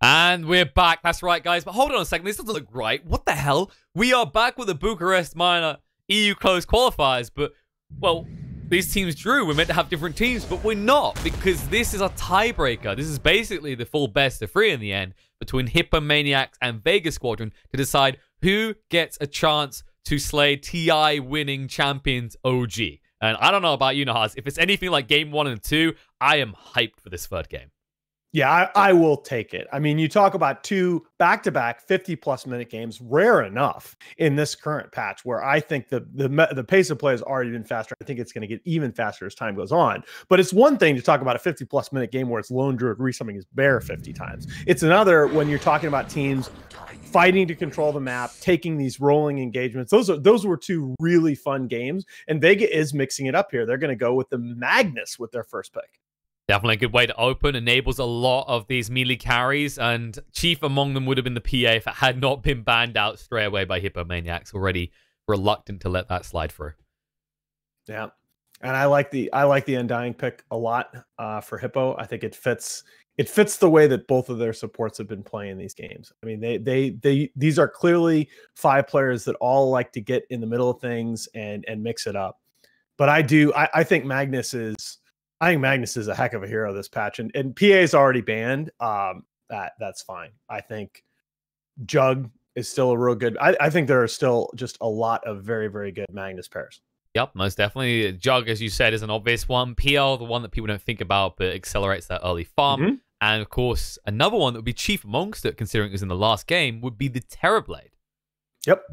And we're back. That's right, guys. But hold on a second. This doesn't look right. What the hell? We are back with the Bucharest minor EU closed qualifiers. But, well, these teams drew. We're meant to have different teams, but we're not because this is a tiebreaker. This is basically the full best of 3 in the end between Hippomaniacs and Vega Squadron to decide who gets a chance to slay TI winning champions OG. And I don't know about you, Nahaz. If it's anything like game 1 and 2, I am hyped for this third game. Yeah, I will take it. I mean, you talk about 2 back-to-back 50-plus minute games, rare enough in this current patch, where I think the pace of play has already been faster. I think it's going to get even faster as time goes on. But it's one thing to talk about a 50-plus minute game where it's lone druid resummoning his bear 50 times. It's another when you're talking about teams fighting to control the map, taking these rolling engagements. Those were 2 really fun games, and Vega is mixing it up here. They're going to go with the Magnus with their first pick. Definitely a good way to open. Enables a lot of these melee carries, and chief among them would have been the PA if it had not been banned out straight away by Hippomaniacs. Already reluctant to let that slide through. Yeah, and I like the Undying pick a lot for Hippo. I think it fits the way that both of their supports have been playing these games. I mean, these are clearly 5 players that all like to get in the middle of things and mix it up. But I think Magnus is. I think Magnus is a heck of a hero this patch, and PA is already banned. That's fine. I think Jug is still a real good. I think there are still just a lot of very, very good Magnus pairs. Yep, most definitely. Jug, as you said, is an obvious one. PL, the one that people don't think about, but accelerates that early farm. And of course, another one that would be chief amongst it, considering it was in the last game, would be the Terrorblade. Yep.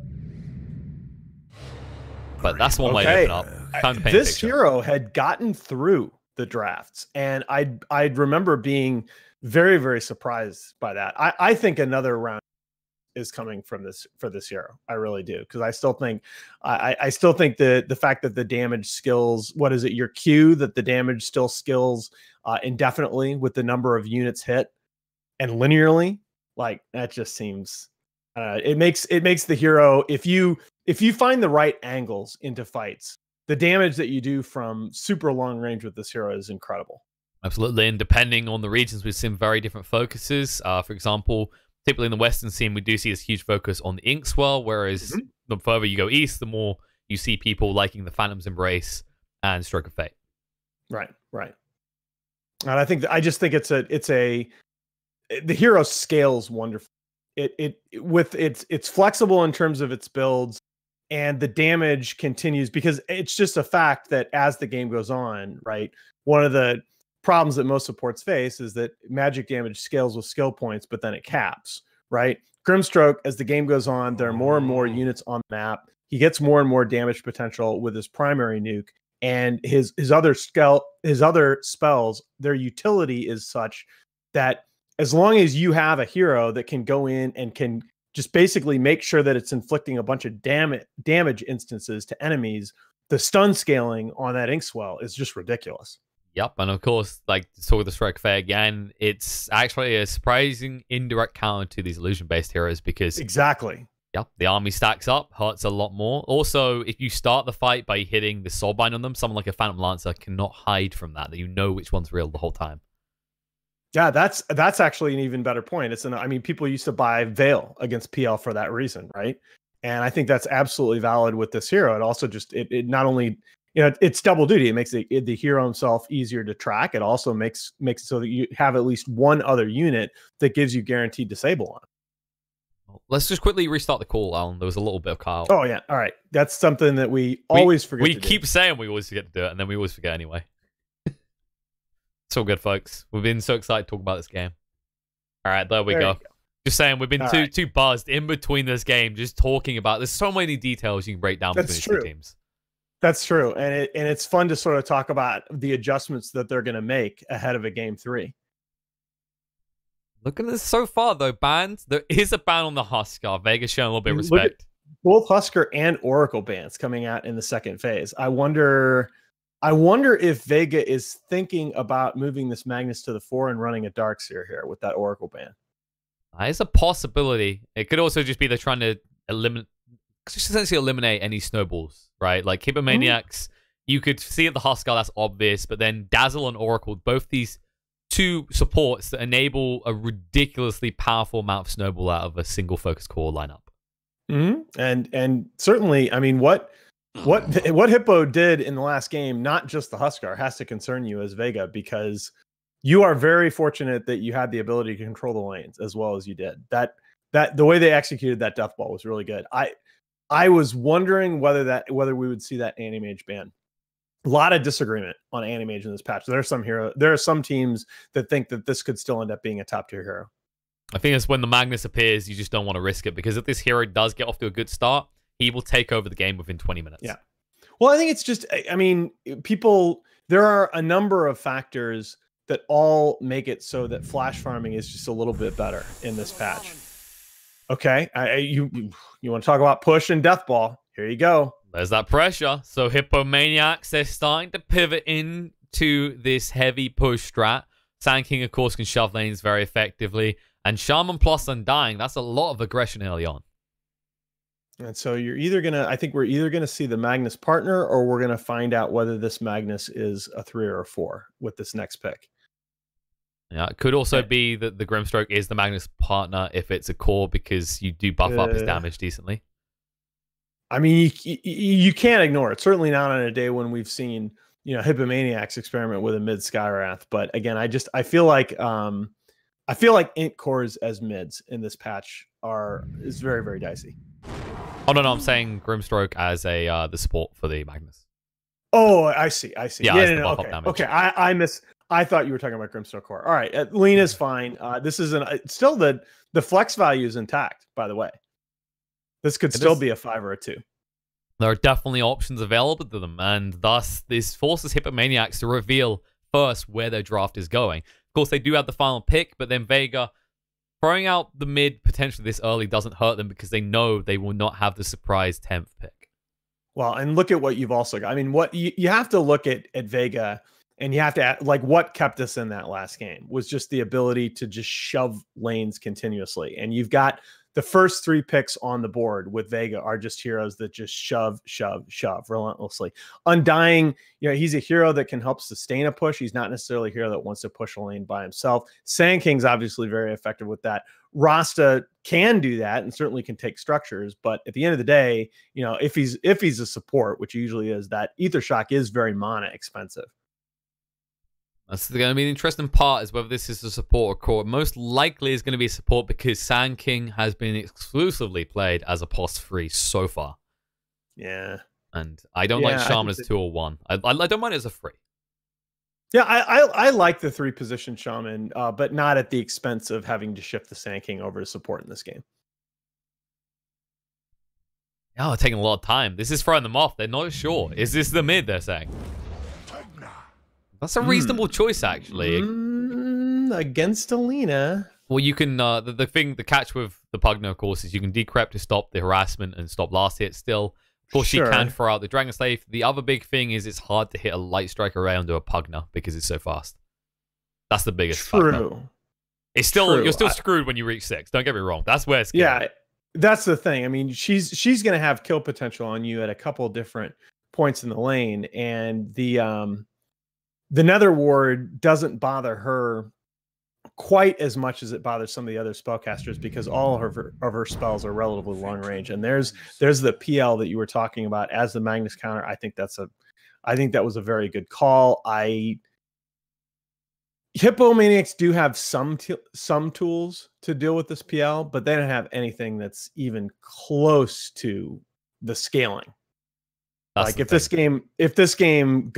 But that's one way to open up. Time to paint this hero had gotten through the drafts, and I'd remember being very, very surprised by that. I think another round is coming for this hero. I really do, because I still think the fact that the damage skills, what is it, your Q, that the damage still skills indefinitely with the number of units hit and linearly, like that just seems it makes the hero, if you find the right angles into fights, the damage that you do from super long range with this hero is incredible. Absolutely, and depending on the regions, we've seen very different focuses. For example, typically in the Western scene, we do see this huge focus on the Inkswell, whereas the further you go east, the more you see people liking the Phantom's Embrace and Stroke of Fate. Right. And I just think the hero scales wonderfully. It's flexible in terms of its builds. And the damage continues because it's just a fact that as the game goes on, right, one of the problems that most supports face is that magic damage scales with skill points, but then it caps, right? Grimstroke, as the game goes on, there are more and more units on the map. He gets more and more damage potential with his primary nuke, and his other spells, their utility is such that as long as you have a hero that can go in and can just basically make sure that it's inflicting a bunch of damage instances to enemies, the stun scaling on that Inkswell is just ridiculous. Yep, and of course, like to talk the Stroke Fair again, it's actually a surprising indirect counter to these illusion-based heroes because exactly. Yep, the army stacks up, hurts a lot more. Also, if you start the fight by hitting the Soulbind on them, someone like a Phantom Lancer cannot hide from that you know which one's real the whole time. Yeah, that's actually an even better point. I mean, people used to buy Veil against PL for that reason, right? And I think that's absolutely valid with this hero. It also just it not only, it's double duty. It makes the hero himself easier to track. It also makes it so that you have at least one other unit that gives you guaranteed disable on it. Let's just quickly restart the call, Alan. There was a little bit of Kyle. Oh yeah, all right. That's something that we always forget. We keep saying we always forget to do it, and then we always forget anyway. It's all good, folks. We've been so excited to talk about this game. All right, there we go. Just saying, we've been too buzzed in between this game, just talking about. There's so many details you can break down between these two teams. That's true, and it's fun to sort of talk about the adjustments that they're going to make ahead of a game 3. Look at this so far, though. Bans. There is a ban on the Huskar. Vega's showing a little bit of respect. Both Huskar and Oracle bans coming out in the second phase. I wonder if Vega is thinking about moving this Magnus to the 4 and running a Darkseer here with that Oracle ban. It's a possibility. It could also just be they're trying to essentially eliminate any snowballs, right? Like Hippomaniacs, you could see at the Huskar, that's obvious, but then Dazzle and Oracle, both these two supports that enable a ridiculously powerful amount of snowball out of a single focus core lineup. And certainly, I mean, what Hippo did in the last game, not just the Huskar, has to concern you as Vega, because you are very fortunate that you had the ability to control the lanes as well as you did. That the way they executed that death ball was really good. I was wondering whether we would see that Animage ban. A lot of disagreement on Animage in this patch. There are some teams that think that this could still end up being a top tier hero. I think it's when the Magnus appears, you just don't want to risk it, because if this hero does get off to a good start, he will take over the game within 20 minutes. Yeah. Well, I think it's just, I mean, there are a number of factors that all make it so that flash farming is just a little bit better in this patch. Okay. You want to talk about push and death ball? Here you go. There's that pressure. So Hippomaniacs, they're starting to pivot into this heavy push strat. Sand King, of course, can shove lanes very effectively. And Shaman plus Undying, that's a lot of aggression early on. And so I think we're either going to see the Magnus partner, or we're going to find out whether this Magnus is a 3 or a 4 with this next pick. Yeah, it could also be that the Grimstroke is the Magnus partner if it's a core, because you do buff up his damage decently. I mean, you can't ignore it. Certainly not on a day when we've seen, Hippomaniacs experiment with a mid Skywrath. But again, I feel like int cores as mids in this patch is very, very dicey. Oh no, I'm saying Grimstroke as the support for the Magnus. Oh, I see. Yeah, okay. I thought you were talking about Grimstroke core. All right, Lena's fine. This is still the flex value is intact, by the way. This could still be a 5 or a 2. There are definitely options available to them, and thus this forces Hippomaniacs to reveal first where their draft is going. Of course, they do have the final pick, but then Vega throwing out the mid potentially this early doesn't hurt them, because they know they will not have the surprise 10th pick. Well, and look at what you've also got. I mean, what you have to look at Vega, and you have to what kept us in that last game was just the ability to just shove lanes continuously. And you've got the first 3 picks on the board with Vega are just heroes that just shove relentlessly. Undying, he's a hero that can help sustain a push. He's not necessarily a hero that wants to push a lane by himself. Sand King's obviously very effective with that. Rasta can do that and certainly can take structures, but at the end of the day, if he's a support, which he usually is, that Ether Shock is very mana expensive. That's going to be an interesting part, is whether this is a support or core. Most likely is going to be a support, because Sand King has been exclusively played as a POS 3 so far. Yeah. And I don't like Shaman as 2 or 1. I don't mind it as a 3. Yeah, I like the 3 position Shaman, but not at the expense of having to shift the Sand King over to support in this game. Yeah, they're taking a lot of time. This is throwing them off. They're not sure. Is this the mid, they're saying? That's a reasonable choice, actually. Against Alina. Well, you can, the catch with the Pugna, of course, is you can decrypt to stop the harassment and stop last hit still. Of course, you can throw out the Dragon Slave. The other big thing is it's hard to hit a Light Strike around to a Pugna because it's so fast. That's the biggest factor. It's still, you're still screwed when you reach 6. Don't get me wrong. That's where it's scary. Yeah, that's the thing. I mean, she's going to have kill potential on you at a couple different points in the lane, and the Nether Ward doesn't bother her quite as much as it bothers some of the other spellcasters, because all of her spells are relatively long range. And there's the PL that you were talking about as the Magnus counter. I think that was a very good call. Hippomaniacs do have some tools to deal with this PL, but they don't have anything that's even close to the scaling. Like if this game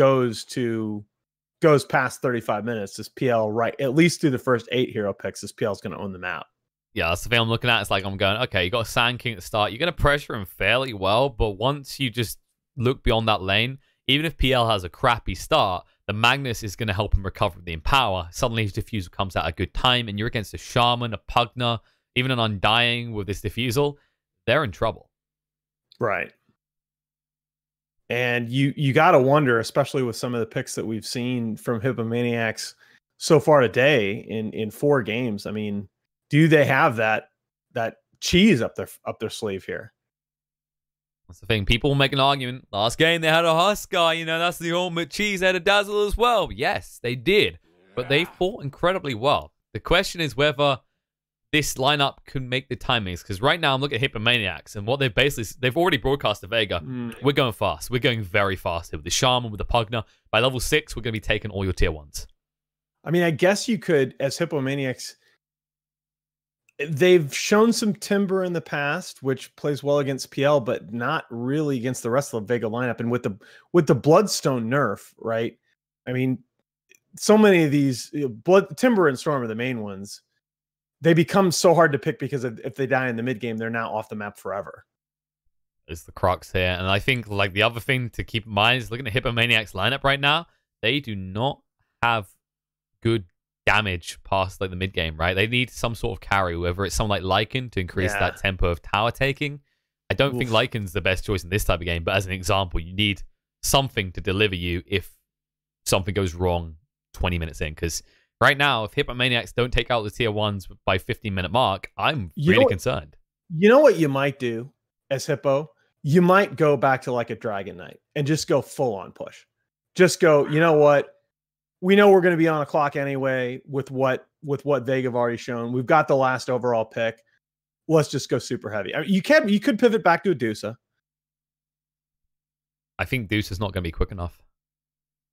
goes past 35 minutes, this PL, right, at least through the first 8 hero picks, this PL is going to own the map. Yeah, that's the thing I'm looking at. It's like I'm going, okay, you got a Sand King at the start. You're going to pressure him fairly well, but once you just look beyond that lane, even if PL has a crappy start, the Magnus is going to help him recover the Empower. Suddenly his Diffusal comes out at a good time, and you're against a Shaman, a Pugna, even an Undying with this Diffusal. They're in trouble. Right. And you got to wonder, especially with some of the picks that we've seen from Hippomaniacs so far today in 4 games. I mean, do they have that cheese up their sleeve here? That's the thing. People make an argument. Last game they had a Huskar. That's the ultimate cheese. They had a Dazzle as well. Yes, they did. but they fought incredibly well. The question is whether this lineup can make the timings, because right now I'm looking at Hippomaniacs, and what they've already broadcast to Vega. We're going fast. We're going very fast here with the Shaman, with the Pugner. By level 6, we're going to be taking all your tier 1s. I mean, I guess you could, as Hippomaniacs, they've shown some timber in the past, which plays well against PL, but not really against the rest of the Vega lineup. And with the Bloodstone nerf, right? I mean, so many of these Timber and Storm are the main ones. They become so hard to pick because if they die in the mid game, they're now off the map forever. Is the crux here. And I think like the other thing to keep in mind is looking at Hippomaniacs lineup right now, they do not have good damage past like the mid game, right? They need some sort of carry, whether it's someone like Lycan to increase that tempo of tower taking. I don't think Lycan's the best choice in this type of game, but as an example, you need something to deliver you if something goes wrong 20 minutes in, because right now, if Hippomaniacs don't take out the tier 1s by 15-minute mark, I'm really concerned. You know what you might do as Hippo? You might go back to like a Dragon Knight and just go full on push. Just go, you know what? We know we're going to be on a clock anyway with what Vega have already shown. We've got the last overall pick. Let's just go super heavy. I mean, you could pivot back to a Dusa. I think Dusa's not going to be quick enough.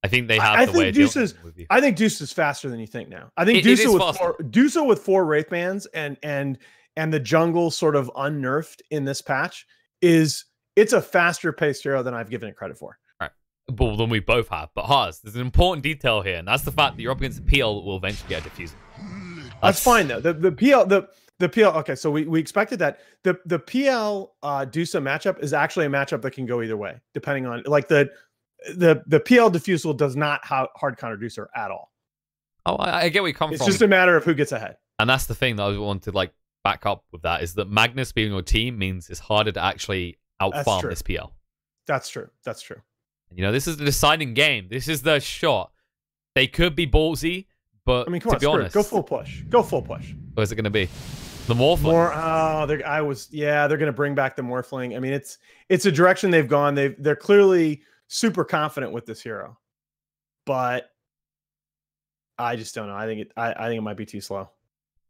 I think they have the way of dealing with you. I think Deuce is faster than you think now. I think Dusa with 4 Wraith Bands and the jungle sort of unnerfed in this patch it's a faster paced hero than I've given it credit for. Right. Well, then we both have. But Nahaz, there's an important detail here, and that's the fact that you're up against a PL that will eventually get a diffuser. That's fine though. The PL. Okay, so we expected that. The PL Dusa matchup is actually a matchup that can go either way, depending on like the PL diffusal does not hard counter Dusa at all. Oh, I get where you come from. It's just a matter of who gets ahead. And that's the thing that I want to like back up with that is that Magnus being your team means it's harder to actually outfarm this PL. That's true. That's true. You know, this is the deciding game. This is the shot. They could be ballsy, but I mean, come on, to be honest, go full push. Go full push. Where's it going to be? The Morphling. They're going to bring back the Morphling. I mean, it's a direction they've gone. They're clearly super confident with this hero, but I just don't know. I think it might be too slow.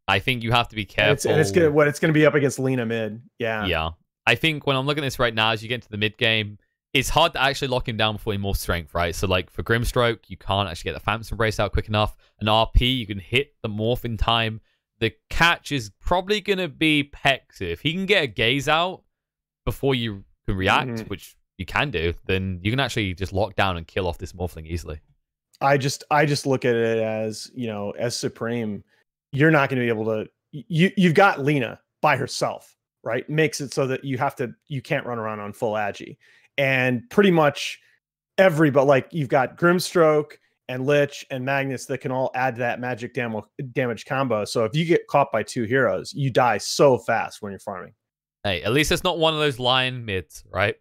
I think you have to be careful. It's going to be up against Lena mid. Yeah. Yeah. I think when I'm looking at this right now, as you get into the mid game, it's hard to actually lock him down before he morphs strength, right? So like for Grimstroke, you can't actually get the Phantom's Embrace out quick enough. An RP, you can hit the morph in time. The catch is probably going to be Pex. If he can get a gaze out before you can react, which you can do, then you can actually just lock down and kill off this Morphling easily. I just look at it as, you know, as Supreme, you're not going to be able to, you've got Lena by herself, right? Makes it so that you can't run around on full agi. And pretty much but like you've got Grimstroke and Lich and Magnus that can all add that magic damage combo. So if you get caught by 2 heroes, you die so fast when you're farming. Hey, at least it's not one of those lion mids, right?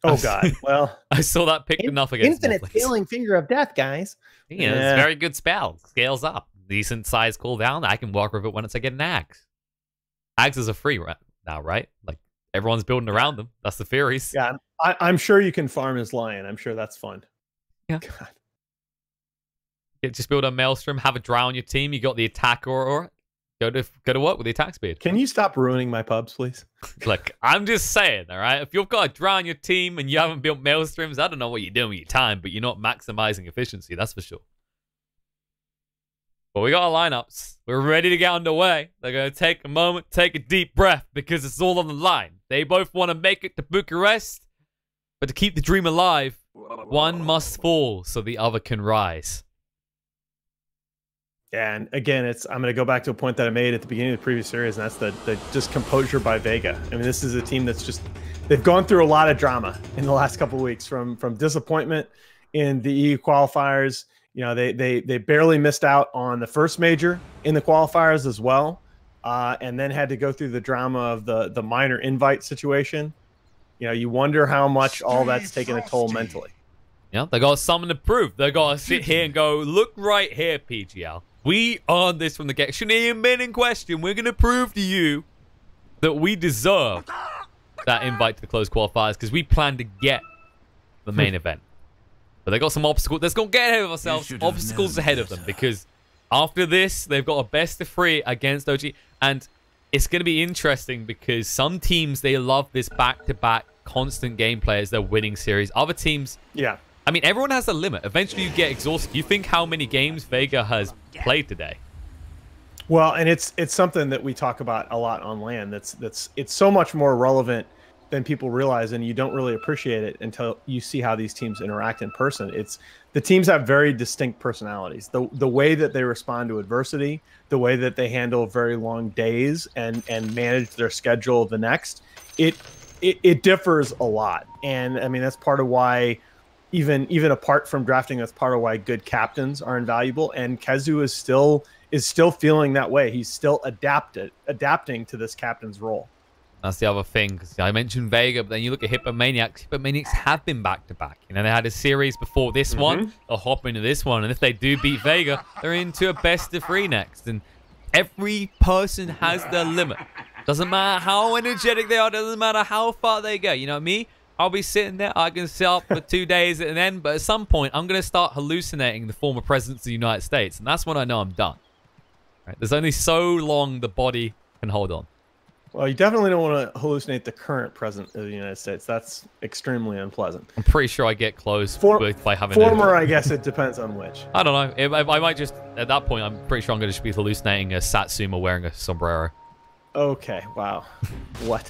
Oh God! Well, I saw that picked enough against Infinite Scaling Finger of Death, guys. Yeah, it's a very good spell. Scales up, decent size cooldown. I can walk with it once I get an axe. Axes are free right now, right? Like everyone's building around them. That's the theories. Yeah, I'm sure you can farm as lion. I'm sure that's fun. Yeah. God. Yeah, just build a Maelstrom. Have a drow on your team. You got the attack or go to work with the attack speed. Can you stop ruining my pubs, please? Look, I'm just saying, all right? If you've got a drow on your team and you haven't built Maelstroms, I don't know what you're doing with your time, but you're not maximizing efficiency, that's for sure. But we got our lineups. We're ready to get underway. They're going to take a moment, take a deep breath, because it's all on the line. They both want to make it to Bucharest, but to keep the dream alive, one must fall so the other can rise. And again, I'm going to go back to a point that I made at the beginning of the previous series, and that's the just composure by Vega. I mean, this is a team that's just, they've gone through a lot of drama in the last couple of weeks, from disappointment in the EU qualifiers. You know, they barely missed out on the first major in the qualifiers as well, and then had to go through the drama of the minor invite situation. You know, you wonder how much all that's taken a toll mentally. Yeah, they got something to prove. They got to sit here and go, look right here, PGL. We earned this from the get. Shouldn't even been in question. We're going to prove to you that we deserve that invite to the closed qualifiers because we plan to get the main event. But they got some obstacles. Let's not get ahead of ourselves. Obstacles ahead of them, because after this, they've got a best of 3 against OG. And it's going to be interesting because some teams, they love this back-to-back constant gameplay as their winning series. Other teams, yeah. I mean, everyone has a limit. Eventually, you get exhausted. You think how many games Vega has played today? Well, and it's something that we talk about a lot on LAN. It's so much more relevant than people realize, and you don't really appreciate it until you see how these teams interact in person. The teams have very distinct personalities. The way that they respond to adversity, the way that they handle very long days and manage their schedule the next, it differs a lot. And I mean, that's part of why, even apart from drafting, that's part of why good captains are invaluable. And Kezu is still feeling that way. He's still adapting to this captain's role. That's the other thing, because I mentioned Vega, but then you look at Hippomaniacs. Hippomaniacs have been back-to-back. You know, they had a series before this one. They'll hop into this one, and if they do beat Vega, they're into a best of 3 next. And every person has their limit. Doesn't matter how energetic they are, doesn't matter how far they go. You know me? I'll be sitting there, I can sit up for 2 days and then, but at some point, I'm going to start hallucinating the former presidents of the United States, and that's when I know I'm done. Right? There's only so long the body can hold on. Well, you definitely don't want to hallucinate the current president of the United States. That's extremely unpleasant. I'm pretty sure I get close by having former. I guess it depends on which. I don't know. I might just at that point. I'm pretty sure I'm going to just be hallucinating a Satsuma wearing a sombrero. Okay. Wow. What?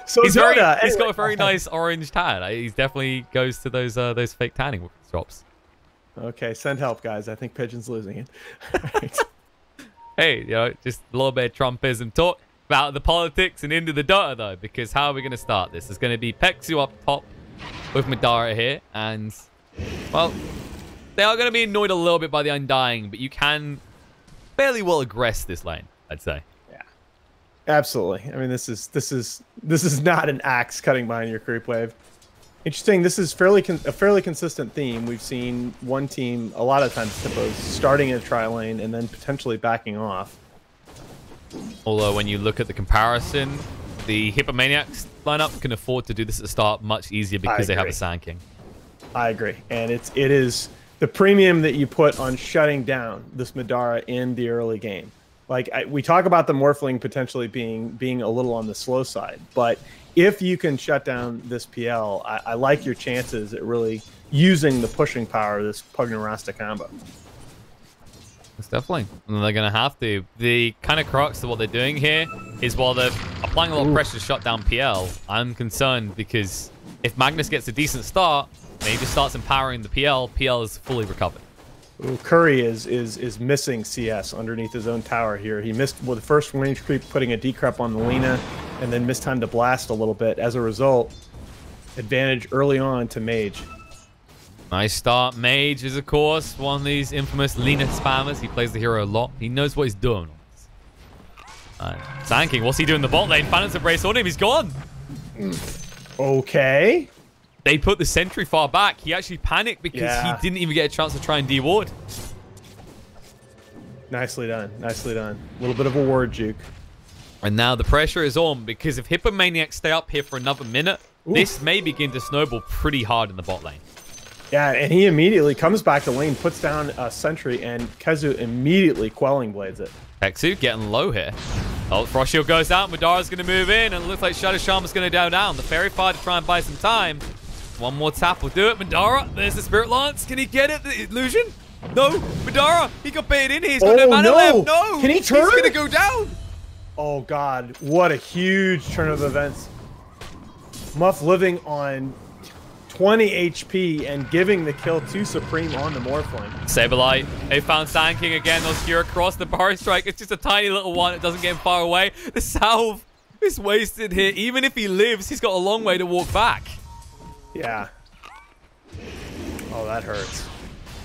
So he's Dota, he's got a very nice orange tan. He definitely goes to those fake tanning shops. Okay, send help, guys. I think Pigeon's losing it. Right. Hey, you know, just a little bit of Trumpism talk about the politics and into the Dota, though, because how are we going to start this? There's going to be Pexu up top with Madara here, and, well, they are going to be annoyed a little bit by the Undying, but you can fairly well aggress this lane, I'd say. Yeah, absolutely. I mean, this is not an axe cutting behind your creep wave. Interesting. This is a fairly consistent theme. We've seen one team a lot of times, Tippos, starting in a tri lane and then potentially backing off. Although when you look at the comparison, the Hippomaniacs lineup can afford to do this at the start much easier because they have a Sand King. I agree, and it is the premium that you put on shutting down this Madara in the early game. Like we talk about the Morphling potentially being a little on the slow side, but if you can shut down this PL, I like your chances at really using the pushing power of this Pugna-Rasta combo. It's definitely. And they're going to have to. The kind of crux of what they're doing here is while they're applying a lot of pressure to shut down PL, I'm concerned because if Magnus gets a decent start, and he just starts empowering the PL is fully recovered. Ooh, Curry is missing CS underneath his own tower here. He missed with the first range creep, putting a decrep on the Lina, and then missed time to blast a little bit. As a result, advantage early on to Mage. Nice start. Mage is, of course, one of these infamous Lina spammers. He plays the hero a lot. He knows what he's doing. Sand King, what's he doing in the bot lane? Phantom's Embrace on him. He's gone. Okay. They put the sentry far back. He actually panicked because he didn't even get a chance to try and de-ward. Nicely done. Nicely done. A little bit of a ward juke. And now the pressure is on because if Hippomaniacs stay up here for another minute, this may begin to snowball pretty hard in the bot lane. Yeah, and he immediately comes back to lane, puts down a sentry, and Kezu immediately quelling blades it. Pexu getting low here. Oh, Frost Shield goes out. Madara's going to move in, and it looks like Shadow Shaman's going to go down. The Fairy Fire to try and buy some time. One more tap will do it. Madara, there's the Spirit Lance. Can he get it? The illusion? No. Madara, he got baited in. He's got no mana left. No. Can he turn? He's going to go down. Oh, God. What a huge turn of events. Muff living on 20 HP and giving the kill to Supreme on the Morphling. Saberlight, they found Sand King again. They'll skewer across the Bar Strike. It's just a tiny little one. It doesn't get him far away. The salve is wasted here. Even if he lives, he's got a long way to walk back. Yeah. Oh, that hurts.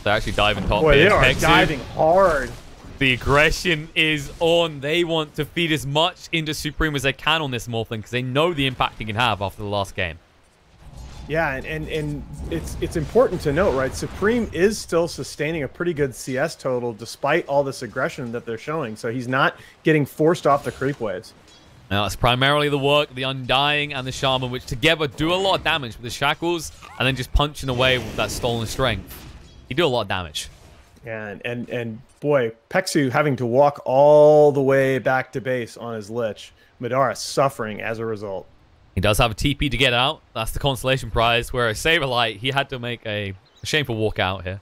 They're actually diving top. Boy, they are diving hard. The aggression is on. They want to feed as much into Supreme as they can on this Morphling because they know the impact he can have after the last game. Yeah, and it's important to note, right? Supreme is still sustaining a pretty good CS total despite all this aggression that they're showing. So he's not getting forced off the creep waves. Now, it's primarily the work, the Undying and the Shaman, which together do a lot of damage with the Shackles and then just punching away with that stolen strength. You do a lot of damage. Yeah, and boy, Pexu having to walk all the way back to base on his Lich. Madara suffering as a result. He does have a TP to get out. That's the consolation prize, whereas Saberlight, he had to make a shameful walk out here.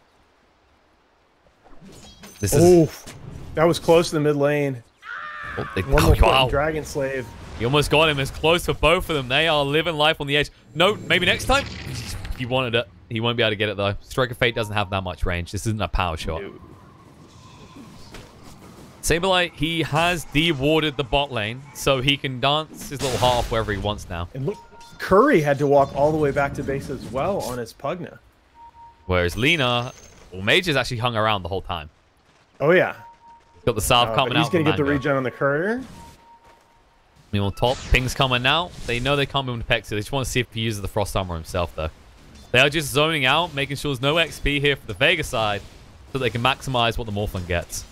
That was close to the mid lane. One more wow. Dragon Slave. He almost got him as close for both of them. They are living life on the edge. No, maybe next time. He wanted it. He won't be able to get it, though. Strike of Fate doesn't have that much range. This isn't a power shot. Saberlight, he has dewarded the bot lane, so he can dance his little heart off wherever he wants now. And look, Curry had to walk all the way back to base as well on his Pugna. Whereas Lina, well, Mage has actually hung around the whole time. Oh, yeah. Got the salve coming out. He's going to get the regen on the Courier. Me on top. Ping's coming now. They know they can't move into Pexu. They just want to see if he uses the Frost Armor himself, though. They are just zoning out, making sure there's no XP here for the Vega side, so they can maximize what the Morphling gets.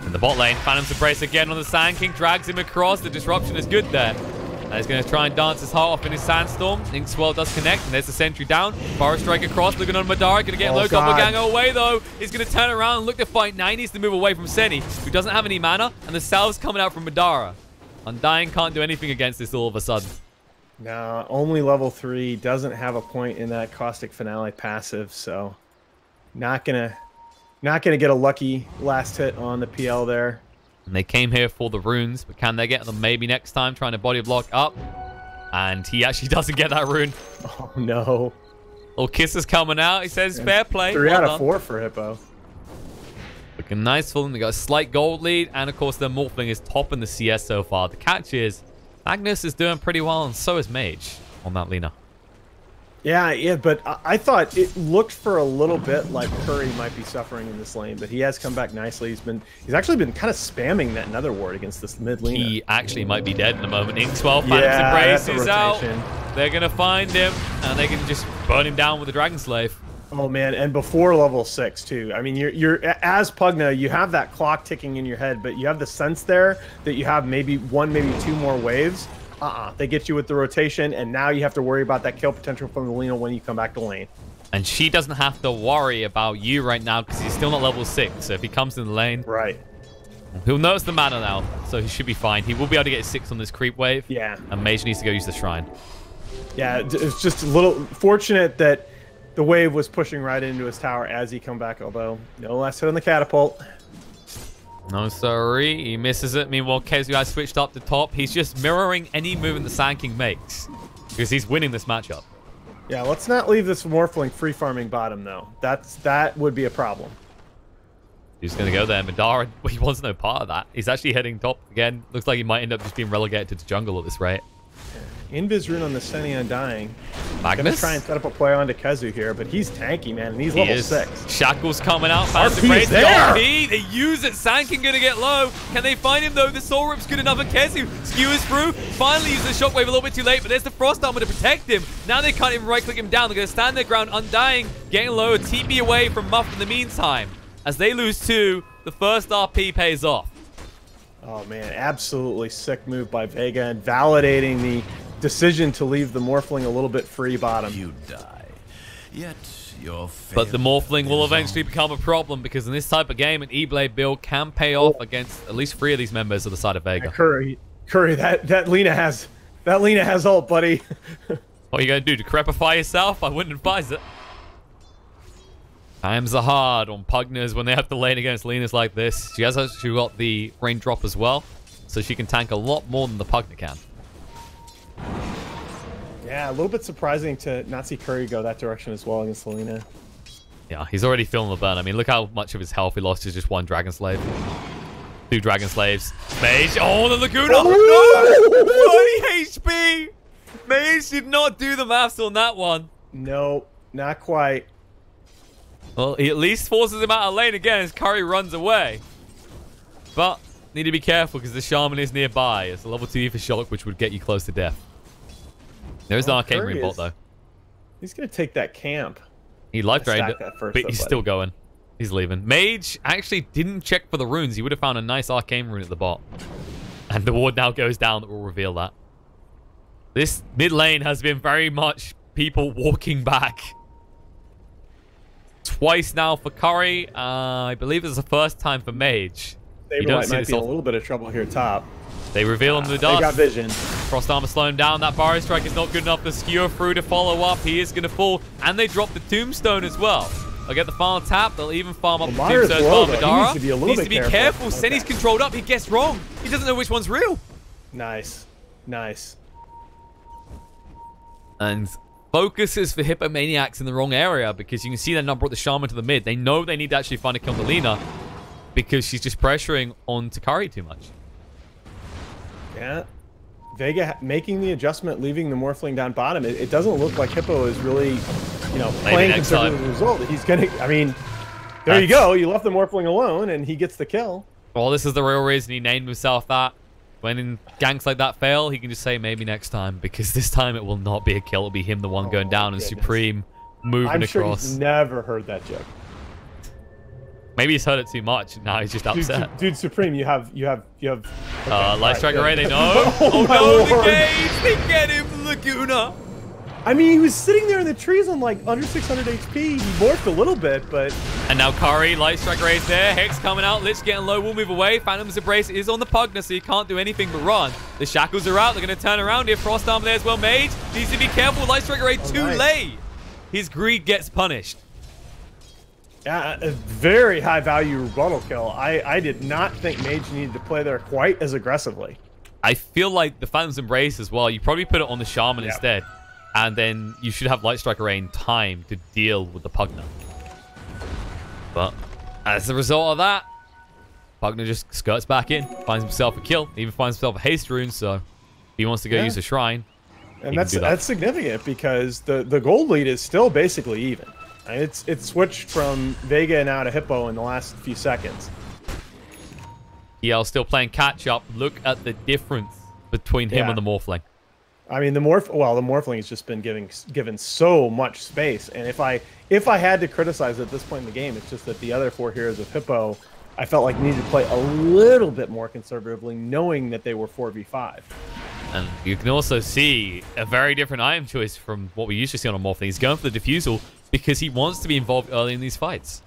In the bot lane, Phantom's Embrace again on the Sand King, drags him across. The disruption is good there. And he's going to try and dance his heart off in his Sandstorm. Inkswell does connect, and there's the sentry down. Forest Strike across, looking on Madara. Going to get low doppelganger away, though. He's going to turn around and look to fight. Now he needs to move away from Seni, who doesn't have any mana, and the salve's coming out from Madara. Undying can't do anything against this all of a sudden. No, only level 3, doesn't have a point in that Caustic Finale passive, so not gonna get a lucky last hit on the PL there. And they came here for the runes, but can they get them maybe next time? Trying to body block up. And he actually doesn't get that rune. Oh, no. Little kiss is coming out. He says, fair play. 3 out of 4 for Hippo. Looking nice for them. They got a slight gold lead. And, of course, their Morphling is topping the CS so far. The catch is Magnus is doing pretty well, and so is Mage on that Lina. Yeah, but I thought it looked for a little bit like Curry might be suffering in this lane, but he has come back nicely. He's actually been kind of spamming that Nether Ward against this mid Lina. He actually might be dead in a moment. Inkswell, Phantom's Embrace is out. They're going to find him, and they can just burn him down with the Dragon Slave. Oh, man, and before level 6, too. I mean, you're as Pugna, you have that clock ticking in your head, but you have the sense there that you have maybe 1, maybe 2 more waves. They get you with the rotation, and now you have to worry about that kill potential from the Lina when you come back to lane. And she doesn't have to worry about you right now because he's still not level 6. So if he comes in the lane, right, he'll notice the mana now, so he should be fine. He will be able to get 6 on this creep wave. Yeah. And Mage needs to go use the Shrine. Yeah, it's just a little fortunate that the wave was pushing right into his tower as he come back, although no last hit on the catapult. No, sorry. He misses it. Meanwhile, Kezu has switched up to top. He's just mirroring any movement the Sand King makes because he's winning this matchup. Yeah, let's not leave this Morphling free farming bottom, though. That would be a problem. He's going to go there. Madara, he wants no part of that. He's actually heading top again. Looks like he might end up just being relegated to the jungle at this rate. Invis rune on the Seni Undying. Magnus? Gonna try and set up a play onto Kezu here, but he's tanky, man, and he's level 6. Shackles coming out. RP is there! RP, they use it. Sand King gonna get low. Can they find him, though? The Soul Rip's good enough, and Kezu skewers through. Finally uses the Shockwave a little bit too late, but there's the Frost Armor to protect him. Now they can't even right-click him down. They're gonna stand their ground. Undying, getting low. TP away from Muff in the meantime. As they lose 2, the first RP pays off. Oh, man, absolutely sick move by Vega, and validating the decision to leave the Morphling a little bit free bottom. You die, yet your but the Morphling will eventually become a problem because in this type of game, an E-Blade build can pay off against at least 3 of these members of the side of Vega. Curry, that Lina has ult, buddy. What are you gonna do? Decrepify yourself? I wouldn't advise it. Times are hard on Pugnas when they have to lane against Linas like this. She has actually got the raindrop as well, so she can tank a lot more than the Pugna can. Yeah, a little bit surprising to not see Curry go that direction as well against Lina. Yeah, he's already feeling the burn. I mean, look how much of his health he lost to just 1 Dragon Slave. 2 Dragon Slaves. Mage. Oh, the Laguna. Oh! No! 40 HP. Mage did not do the maths on that one. No, not quite. Well, he at least forces him out of lane again as Curry runs away. But need to be careful because the Shaman is nearby. It's a level 2 for Shock, which would get you close to death. There's an Arcane Ring bolt, though. He's going to take that camp. He life drained it, but he's still going. He's leaving. Mage actually didn't check for the runes. He would have found a nice Arcane Rune at the bot. And the ward now goes down that will reveal that. This mid lane has been very much people walking back. Twice now for Curry. I believe it's the first time for Mage. Saberlight might be in a little bit of trouble here top. They reveal him the dust. They got vision. Frost Armor slowing down. That Burrow Strike is not good enough to skewer through to follow up. He is going to fall. And they drop the Tombstone as well. They'll get the final tap. They'll even farm up the Tombstone as well. Madara needs to be careful. Okay. Senny's controlled up. He gets wrong. He doesn't know which one's real. Nice. Nice. And focuses for Hippomaniacs in the wrong area because you can see that number at the Shaman to the mid. They know they need to actually find a kill on Lina because she's just pressuring on Takari too much. Yeah. Vega making the adjustment, leaving the Morphling down bottom. It doesn't look like Hippo is really, you know, playing conservative result. He's going to, I mean, there you go. You left the Morphling alone and he gets the kill. Well, this is the real reason he named himself that. When ganks like that fail, he can just say maybe next time, because this time it will not be a kill. It'll be him the one going down and Supreme moving across. I'm sure he's never heard that joke. Maybe he's heard it too much and now he's just upset. Dude, Supreme, you have. Okay, Light Strike Array, they know. Oh no, the gauge! They get him, Laguna! I mean, he was sitting there in the trees on like under 600 HP. He morphed a little bit, but... And now Curry, Light Strike Array's there. Hex coming out, Lich getting low, will move away. Phantom's Embrace is on the Pugna, so he can't do anything but run. The Shackles are out, they're going to turn around here. Frost Armor there as well. Mage needs to be careful. Light Strike Array too late. His greed gets punished. Yeah, a very high value rebuttal kill. I did not think Mage needed to play there quite as aggressively. I feel like the Phantom's Embrace as well, you probably put it on the Shaman instead. And then you should have Light Strike Array in time to deal with the Pugna. But as a result of that, Pugna just skirts back in, finds himself a kill, even finds himself a haste rune, so if he wants to go use a shrine. And that's significant because the gold lead is still basically even. It's switched from Vega now to Hippo in the last few seconds. EL still playing catch up. Look at the difference between him and the Morphling. I mean, the Morphling has just been given so much space, and if I had to criticize at this point in the game, it's just that the other four heroes of Hippo, I felt like needed to play a little bit more conservatively, knowing that they were 4v5. And you can also see a very different item choice from what we usually see on a Morphling. He's going for the Diffusal because he wants to be involved early in these fights.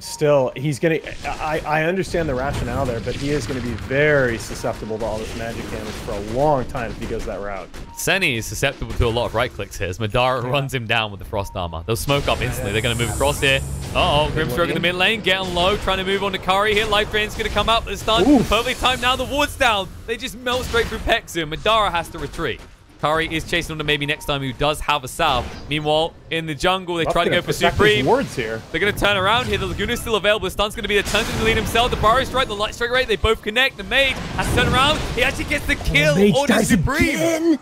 Still, he's going to... I understand the rationale there, but he is going to be very susceptible to all this magic damage for a long time if he goes that route. Senny is susceptible to a lot of right-clicks here as Madara runs him down with the Frost Armor. They'll smoke up instantly. They're going to move across here. Uh-oh, Grimstroke in the mid lane, getting low, trying to move on to Curry here. Life Drain's going to come out, but it's done. Perfectly timed now. The ward's down. They just melt straight through Pexu. Madara has to retreat. Curry is chasing on to maybe next time, who does have a salve. Meanwhile, in the jungle, they try to go for Supreme. Here. They're going to turn around here. The Laguna's still available. The stun's going to be the turn to lead himself. The Burrow Strike, the Light Strike Rate, they both connect. The Mage has to turn around. He actually gets the kill on the Supreme.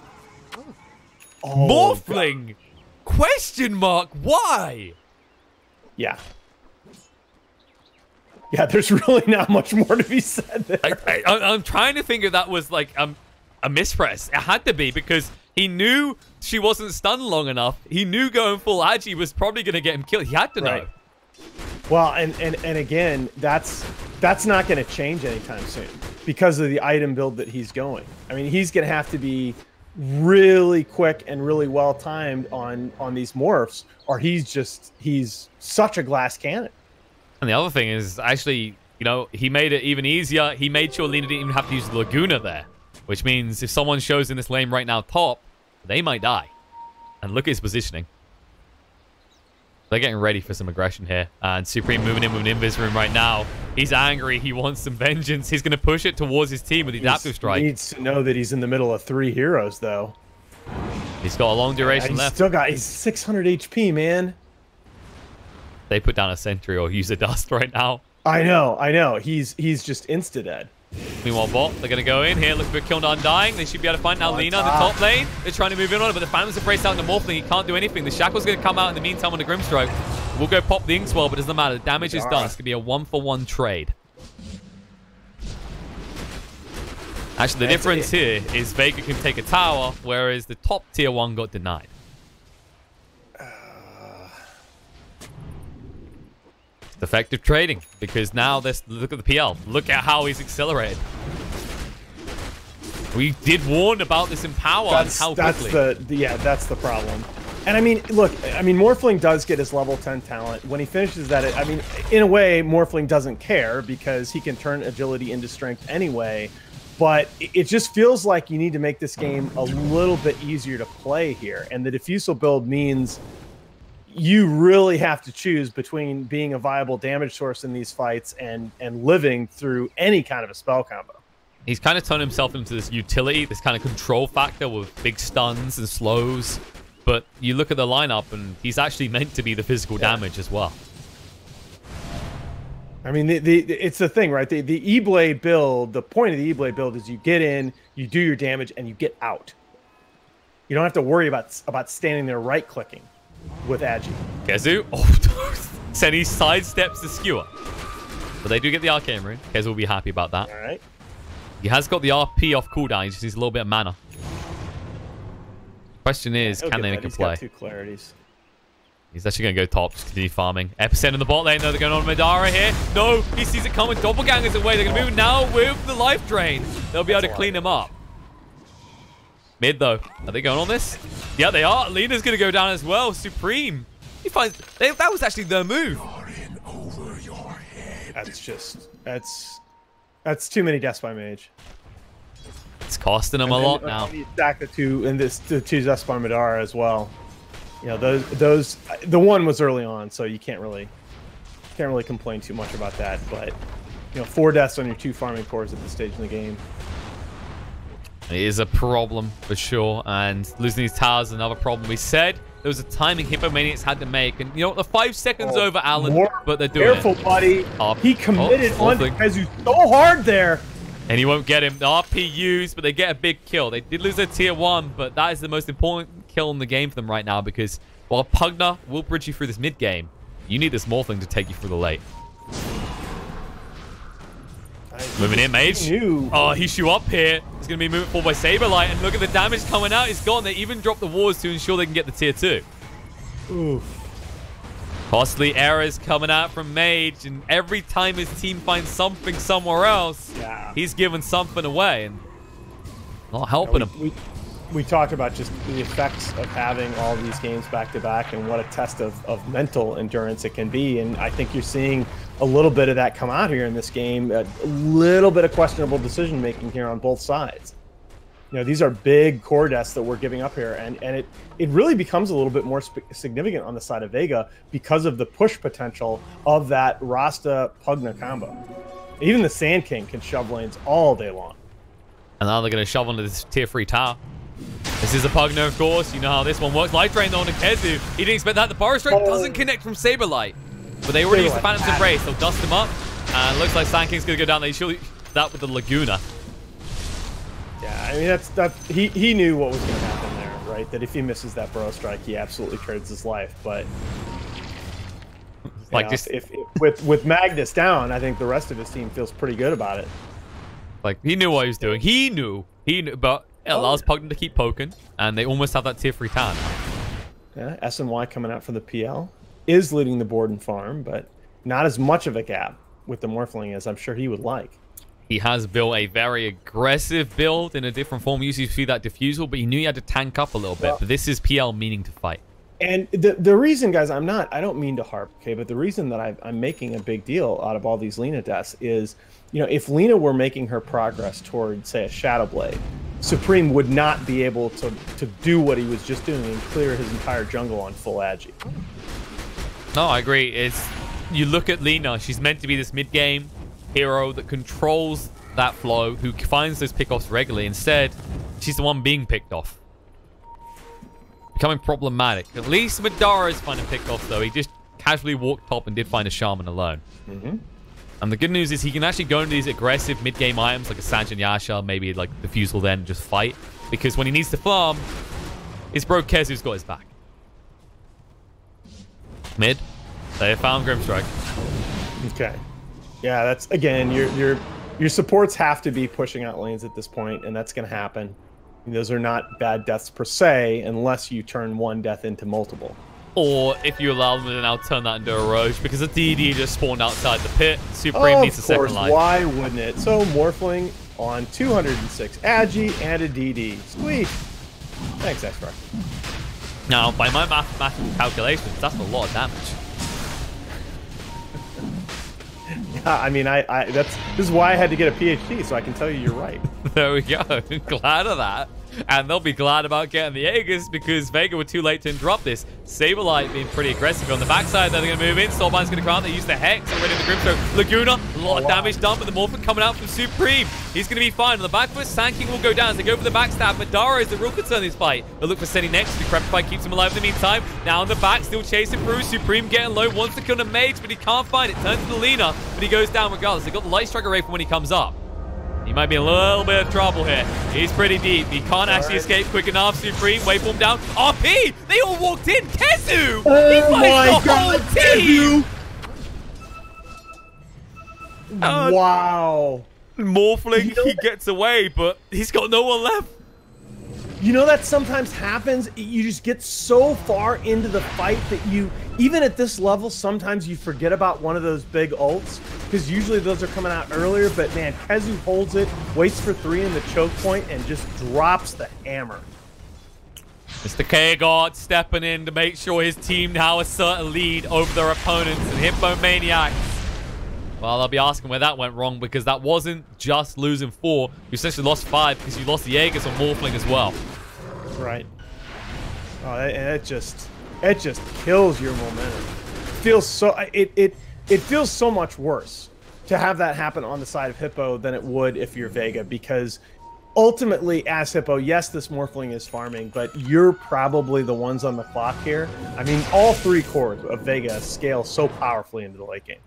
Morphling? Question mark. Why? Yeah. Yeah, there's really not much more to be said there. I'm trying to think if that was like a mispress. It had to be because he knew she wasn't stunned long enough. He knew going full Agi was probably going to get him killed. He had to know. Well, and again, that's not going to change anytime soon because of the item build that he's going. I mean, he's going to have to be really quick and really well timed on these morphs, or he's such a glass cannon. And the other thing is actually, you know, he made it even easier. He made sure Lina didn't even have to use the Laguna there. Which means if someone shows in this lane right now top, they might die. And look at his positioning. They're getting ready for some aggression here. And Supreme moving in with an Invis Room right now. He's angry. He wants some vengeance. He's going to push it towards his team with the Adaptive Strike. He needs to know that he's in the middle of 3 heroes, though. He's got a long duration left. He's 600 HP, man. They put down a sentry or use a dust right now. I know. He's just insta-dead. Meanwhile, bot, they're going to go in here, look for a kill on Undying. They should be able to find now Lina in the top lane. They're trying to move in on it, but the Phantom's Embrace out in the Morphling. He can't do anything. The Shackle's going to come out in the meantime on the Grimstroke. We'll go pop the Inkswell, but it doesn't matter. The damage is done. It's going to be a 1-for-1 trade. Actually, the difference here is Vega can take a tower, whereas the top tier 1 got denied. Effective trading, because now look at the PL. Look at how he's accelerated. We did warn about this in power and how quickly. That's the problem. And I mean, look, I mean, Morphling does get his level 10 talent. When he finishes that, I mean, in a way, Morphling doesn't care because he can turn agility into strength anyway. But it just feels like you need to make this game a little bit easier to play here. And the Diffusal build means you really have to choose between being a viable damage source in these fights and living through any kind of a spell combo. He's kind of turned himself into this utility, this kind of control factor with big stuns and slows. But you look at the lineup, and he's actually meant to be the physical damage as well. I mean, it's the thing, right? The E-Blade build, the point of the E-Blade build is you get in, you do your damage, and you get out. You don't have to worry about standing there right-clicking with Agi. Kezu, oh, said he sidesteps the skewer. But they do get the Arcane Rune. Kezu will be happy about that. All right. He has got the RP off cooldown. He just needs a little bit of mana. Question is, can they make a play? He's got 2 clarities. He's actually going to go top, just continue farming. Epicenter in the bot lane, though. They're going on Madara here. No, he sees it coming. Doppelganger's away. They're going to move now with the life drain. They'll be able to clean him up. Mid, though. Are they going on this? Yeah, they are. Lena's going to go down as well. Supreme. He finds... That was actually their move. That's just... That's too many deaths by mage. It's costing him a lot now. You stack the two deaths by Madara as well. You know, those the one was early on, so you can't really complain too much about that. But you know, 4 deaths on your 2 farming cores at this stage in the game. It is a problem for sure, and losing these towers is another problem. We said there was a timing Hippomaniacs had to make, and you know what? The 5 seconds over Alan, but they're doing careful, buddy. He committed on Kezu so hard there. And he won't get him. The RP used, but they get a big kill. They did lose their tier 1, but that is the most important kill in the game for them right now, because while Pugna will bridge you through this mid game, you need this Morphling to take you through the late. Moving in, Mage. Oh, he shoot up here. He's going to be moving forward by Saberlight, and look at the damage coming out. He's gone. They even dropped the wards to ensure they can get the tier 2. Oof. Costly errors coming out from Mage, and every time his team finds something somewhere else, he's giving something away and not helping him. We talked about just the effects of having all these games back-to-back and what a test of mental endurance it can be, and I think you're seeing a little bit of that come out here in this game, a little bit of questionable decision-making here on both sides. You know, these are big core deaths that we're giving up here, and it really becomes a little bit more significant on the side of Vega because of the push potential of that Rasta-Pugna combo. Even the Sand King can shove lanes all day long. And now they're going to shove onto this tier 3 tower. This is a Pugna, of course. You know how this one works. Life Drain, though, on Kezu. He didn't expect that. The Burrow Strike doesn't connect from Saberlight. But they already used the Phantom's Embrace. They'll dust him up. And looks like Sand King's going to go down. They shoot that with the Laguna. Yeah, I mean, he knew what was going to happen there, right? That if he misses that Burrow Strike, he absolutely trades his life. But like just with Magnus down, I think the rest of his team feels pretty good about it. Like, he knew what he was doing. He knew, but it allows Pugna to keep poking, and they almost have that tier 3 tower. Yeah, SNY coming out for the PL is leading the board and farm, but not as much of a gap with the Morphling as I'm sure he would like. He has built a very aggressive build in a different form. Usually you see that Diffusal, but he knew he had to tank up a little bit. But this is PL meaning to fight. And the reason, guys, I don't mean to harp, okay, but the reason that I'm making a big deal out of all these Lina deaths is, you know, if Lina were making her progress toward, say, a Shadow Blade, Supreme would not be able to do what he was just doing and clear his entire jungle on full Agi. No, I agree. You look at Lina, she's meant to be this mid-game hero that controls that flow, who finds those pickoffs regularly. Instead, she's the one being picked off. Becoming problematic. At least Madara is finding pickoffs, though. He just casually walked top and did find a Shaman alone. And the good news is he can actually go into these aggressive mid-game items like a Sanjin Yasha, maybe like Diffusal then, just fight. Because when he needs to farm, his bro Kezu's got his back. Mid. They found Grimstrike. Okay. Yeah, that's, again, your supports have to be pushing out lanes at this point, and that's going to happen. And those are not bad deaths per se, unless you turn one death into multiple. Or if you allow them to now turn that into a Roche, because the DD just spawned outside the pit. Supreme needs a second life. Why wouldn't it? So Morphling on 206 Agi and a DD. Sweet. Thanks, X-Rock. Now, by my mathematical calculations, that's a lot of damage. Yeah, I mean, this is why I had to get a PhD, so I can tell you you're right. There we go. Glad of that. And they'll be glad about getting the Aegis because Vega were too late to interrupt this. Saberlight being pretty aggressive on the backside. They're going to move in. Soulbind's going to come out. They use the Hex already in the Grimstone. Laguna, a lot of damage done, but the Morphin coming out from Supreme. He's going to be fine. On the back foot, Sand King will go down as they go for the backstab. Madara is the real concern in this fight. They'll look for Senny next. Decrepify keeps him alive in the meantime. Now on the back, still chasing through. Supreme getting low. Wants to kill the Mage, but he can't find it. Turns to the Lina, but he goes down regardless. They got the Light Strike array from when he comes up. He might be in a little bit of trouble here. He's pretty deep. He can't actually escape quick enough. Supreme, waveform down. RP! They all walked in. Kezu! Oh my God, team! Wow. Morphling, he gets away, but he's got no one left. You know that sometimes happens? You just get so far into the fight that you, even at this level, sometimes you forget about one of those big ults, because usually those are coming out earlier, but man, Kezu holds it, waits for 3 in the choke point, and just drops the hammer. Mr. K-God stepping in to make sure his team now assert a lead over their opponents and Hippomaniacs. Well, I'll be asking where that went wrong, because that wasn't just losing 4. You essentially lost 5 because you lost the Aegis on Morphling as well. Right. Oh, and it just kills your momentum. It feels so much worse to have that happen on the side of Hippo than it would if you're Vega, because ultimately, as Hippo, yes, this Morphling is farming, but you're probably the ones on the clock here. I mean, all 3 cores of Vega scale so powerfully into the late game.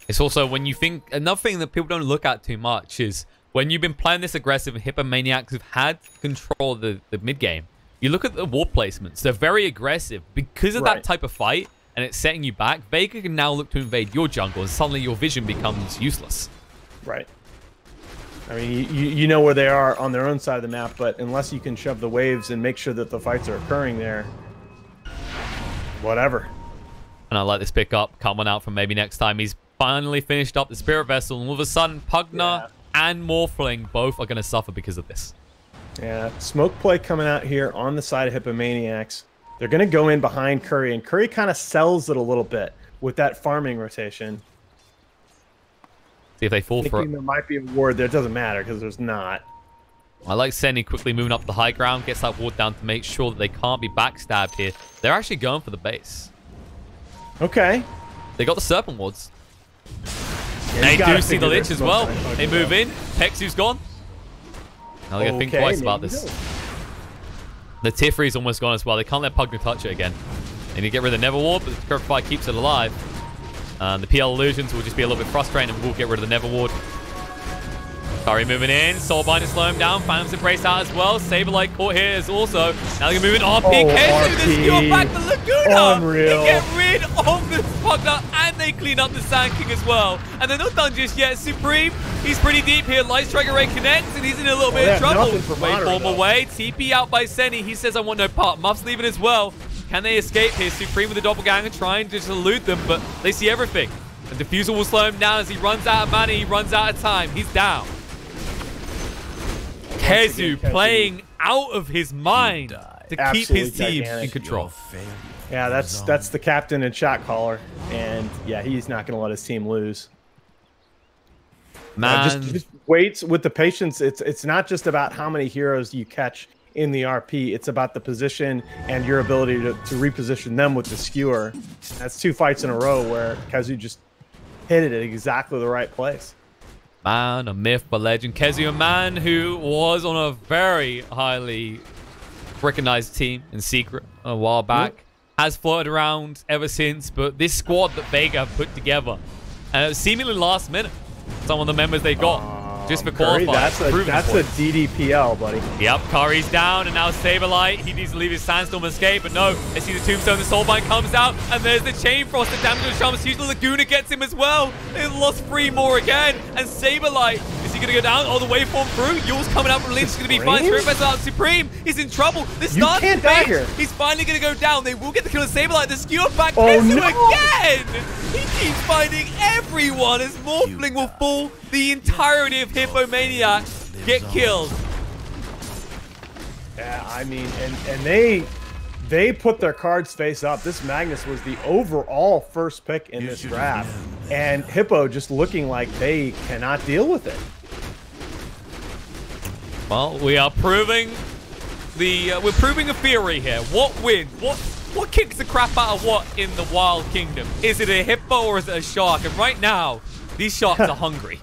It's also when you think, another thing that people don't look at too much is when you've been playing this aggressive and Hippomaniacs have had control of the mid game, you look at the ward placements. They're very aggressive because of that type of fight, and it's setting you back. Vega can now look to invade your jungle, and suddenly your vision becomes useless. Right. I mean, you know where they are on their own side of the map, but unless you can shove the waves and make sure that the fights are occurring there, whatever. And I like this pickup coming out from maybe next time. He's finally finished up the Spirit Vessel, and all of a sudden, Pugna and Morphling both are going to suffer because of this. Yeah, smoke play coming out here on the side of Hippomaniacs. They're going to go in behind Curry, and Curry kind of sells it a little bit with that farming rotation. See if they fall for it. There might be a ward there. It doesn't matter because there's not. I like Senny quickly moving up the high ground, gets that ward down to make sure that they can't be backstabbed here. They're actually going for the base. Okay. They got the Serpent wards. Yeah, they do see the Lich as well. They move in. Pexu's gone. Now they're going to think twice about this. The Tier 3 is almost gone as well. They can't let Pugna touch it again. They need to get rid of the Never Ward, but the Decrepify keeps it alive. The PL Illusions will just be a little bit frustrating, and we'll get rid of the Never Ward. Curry moving in. Soulbind is slowing him down. Phantom's embraced out as well. Saberlight caught here is also. Now they're moving RP. Kezu, the skewer back the Laguna. Unreal. They get rid of the Pugna, and they clean up the Sand King as well. And they're not done just yet. Supreme, he's pretty deep here. Light Strike Array connects, and he's in a little bit of trouble. Waveform away. TP out by Senny. He says, I want no part. Muff's leaving as well. Can they escape here? Supreme with the doppelganger trying to just elude them, but they see everything. The Diffusal will slow him down as he runs out of mana. He runs out of time. He's down. Kezu playing out of his mind to keep his team in control. Yeah, that's the captain and shot caller, and yeah, he's not going to let his team lose. Man, just waits with the patience. It's not just about how many heroes you catch in the RP. It's about the position and your ability to reposition them with the skewer. That's 2 fights in a row where Kezu just hit it at exactly the right place. Man, a myth, a legend. Kezu, a man who was on a very highly recognized team in secret a while back, has floated around ever since, but this squad that Vega have put together, seemingly last minute, some of the members they got just for Curry, qualifying. that's a DDPL, buddy. Yep, Curry's down, and now Saberlight, he needs to leave his Sandstorm escape, but no, they see the Tombstone, the Soulbind comes out, and there's the Chain Frost, the damage on Shaman's huge. The Laguna gets him as well. They've lost 3 more again, and Saberlight, is he going to go down all the waveform through. Yule's coming up from Lynch. Is going to be fine. Spirit out. Supreme is in trouble. The start can't die here. He's finally going to go down. They will get the kill and Saberlight. The skewer back. Oh, Kezu no. again. He keeps finding everyone as Morphling will fall. The entirety of Hippomaniacs get killed. Yeah, I mean, and they put their cards face up. This Magnus was the overall first pick in this draft, and Hippo just looking like they cannot deal with it. Well, we are proving we're proving a theory here. What wins? What kicks the crap out of what in the Wild Kingdom? Is it a hippo or is it a shark? And right now, these sharks are hungry.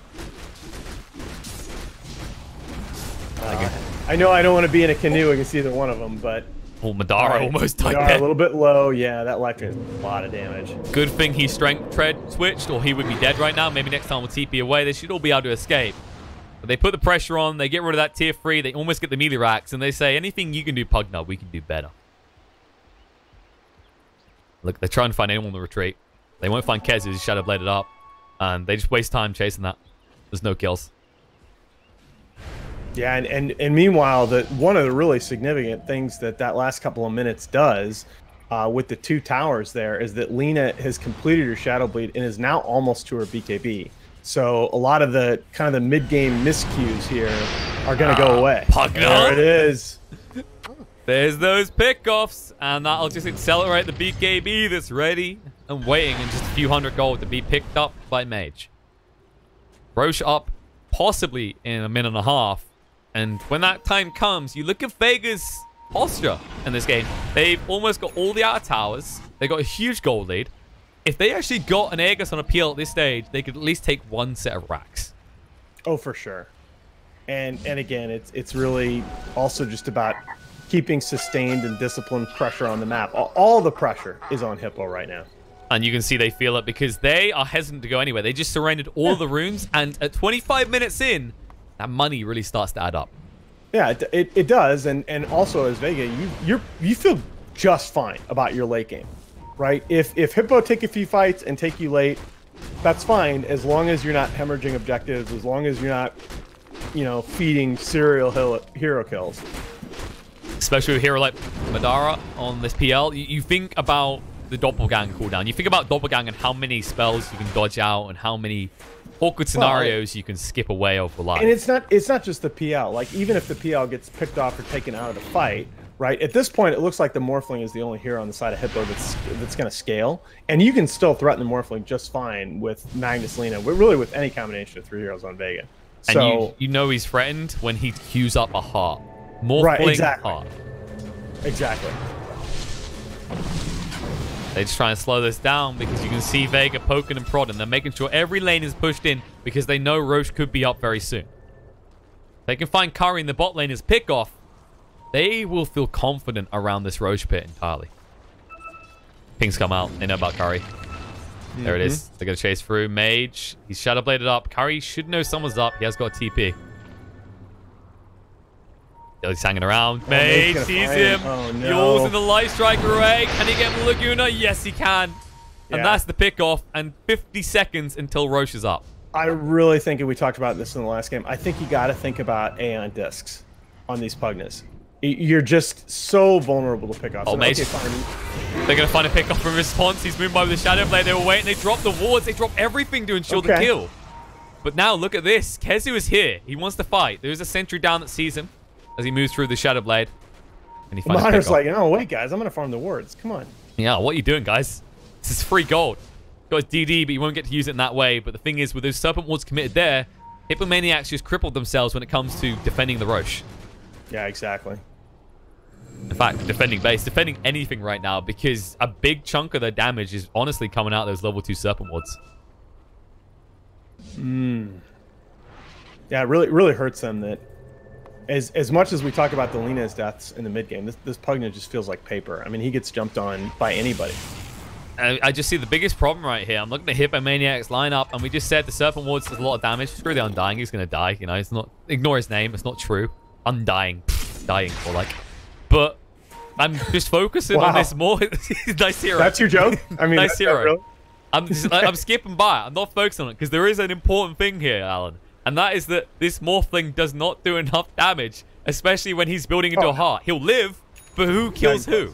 I know I don't want to be in a canoe against either one of them, but... Oh, Madara almost died Madara there. A little bit low. Yeah, that life drain is a lot of damage. Good thing he strength tread switched, or he would be dead right now. Maybe next time we'll TP away. They should all be able to escape. But they put the pressure on. They get rid of that tier 3. They almost get the melee racks, and they say, anything you can do, Pugna, we can do better. Look, they're trying to find anyone to retreat. They won't find Kez, who's Shadow Bladed up. And they just waste time chasing that. There's no kills. Yeah, and meanwhile, one of the really significant things that last couple of minutes does with the 2 towers there is that Lena has completed her Shadow Bleed and is now almost to her BKB. So a lot of the kind of the mid-game miscues here are going to go away. There it is. There's those pickoffs, and that'll just accelerate the BKB that's ready and waiting in just a few hundred gold to be picked up by Mage. Roche up possibly in a minute and a half. And when that time comes, you look at Vega's posture in this game. They've almost got all the outer towers. They got a huge gold lead. If they actually got an Aegis on a PL at this stage, they could at least take 1 set of racks. Oh, for sure. And again, it's really also just about keeping sustained and disciplined pressure on the map. All the pressure is on Hippo right now. And you can see they feel it because they are hesitant to go anywhere. They just surrendered all the runes, and at 25 minutes in, that money really starts to add up. Yeah, it does, and also as Vega, you feel just fine about your late game, right? If Hippo take a few fights and take you late, that's fine as long as you're not hemorrhaging objectives, as long as you're not, feeding serial hero kills. Especially with a hero like Madara on this PL, you think about the Doppelgang cooldown. You think about Doppelgang and how many spells you can dodge out and how many awkward scenarios you can skip away over life. And it's not just the PL. Like, even if the PL gets picked off or taken out of the fight, right? At this point, it looks like the Morphling is the only hero on the side of Hippo that's going to scale. And you can still threaten the Morphling just fine with Magnus Lena, really with any combination of 3 heroes on Vega. So, and you know he's threatened when he queues up a heart. Morphling right, exactly. heart. Exactly. They just try and slow this down because you can see Vega poking and prodding. They're making sure every lane is pushed in because they know Roche could be up very soon. They can find Curry in the bot lane as pick-off. They will feel confident around this Roche pit entirely. Pings come out. They know about Curry. There it is. They're going to chase through. Mage. He's Shadow Bladed up. Curry should know someone's up. He has got a TP. He's hanging around. Mage sees him. Oh, no. Yule's in the Light Striker array. Can he get Laguna? Yes, he can. And that's the pick-off. And 50 seconds until Roche is up. I really think, and we talked about this in the last game, I think you got to think about Aeon discs on these Pugnas. You're just so vulnerable to pick off. Oh, so, Mage. okay, fine. They're going to find a pick-off in response. He's moved by with the Shadow Blade. They were waiting. They dropped the wards. They dropped everything to ensure the kill. But now, look at this. Kezu is here. He wants to fight. There's a sentry down that sees him as he moves through the Shadow Blade. And he finds Mahaner's like, no, wait, guys. I'm going to farm the wards. Come on. Yeah, what are you doing, guys? This is free gold. Got his DD, but you won't get to use it in that way. But the thing is, with those Serpent Wards committed there, Hippomaniacs just crippled themselves when it comes to defending the Roche. Yeah, exactly. In fact, defending base, defending anything right now, because a big chunk of their damage is honestly coming out of those level 2 Serpent Wards. Yeah, it really hurts them that as much as we talk about the Lena's deaths in the mid game, this Pugna just feels like paper. I mean, he gets jumped on by anybody. I just see the biggest problem right here. I'm looking at Hippomaniacs lineup, and we just said the Serpent Wards does a lot of damage. Screw the Undying, he's going to die. You know, it's not. Ignore his name. It's not true. Undying, dying, or like. But I'm just focusing on this more. Nice hero. That's your joke. I mean, nice hero. Really... I'm skipping by it. I'm not focusing on it because there is an important thing here, Alan. And that is that this Morphling does not do enough damage, especially when he's building into a heart. He'll live, but who kills who?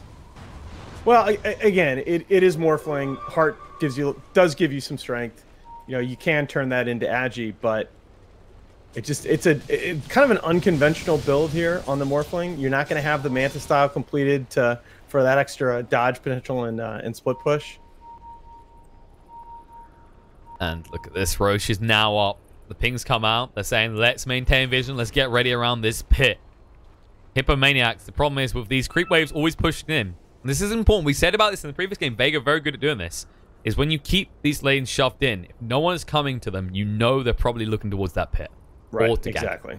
Well, again, it is Morphling. Heart does give you some strength. You know, you can turn that into Agi, but it's kind of an unconventional build here on the Morphling. You're not going to have the Manta style completed for that extra dodge potential and split push. And look at this. Roche is now up. The pings come out. They're saying, let's maintain vision. Let's get ready around this pit. Hippomaniacs. The problem is with these creep waves always pushing in. And this is important. We said about this in the previous game. Vega very good at doing this. Is when you keep these lanes shoved in, if no one is coming to them, you know they're probably looking towards that pit. Right, exactly.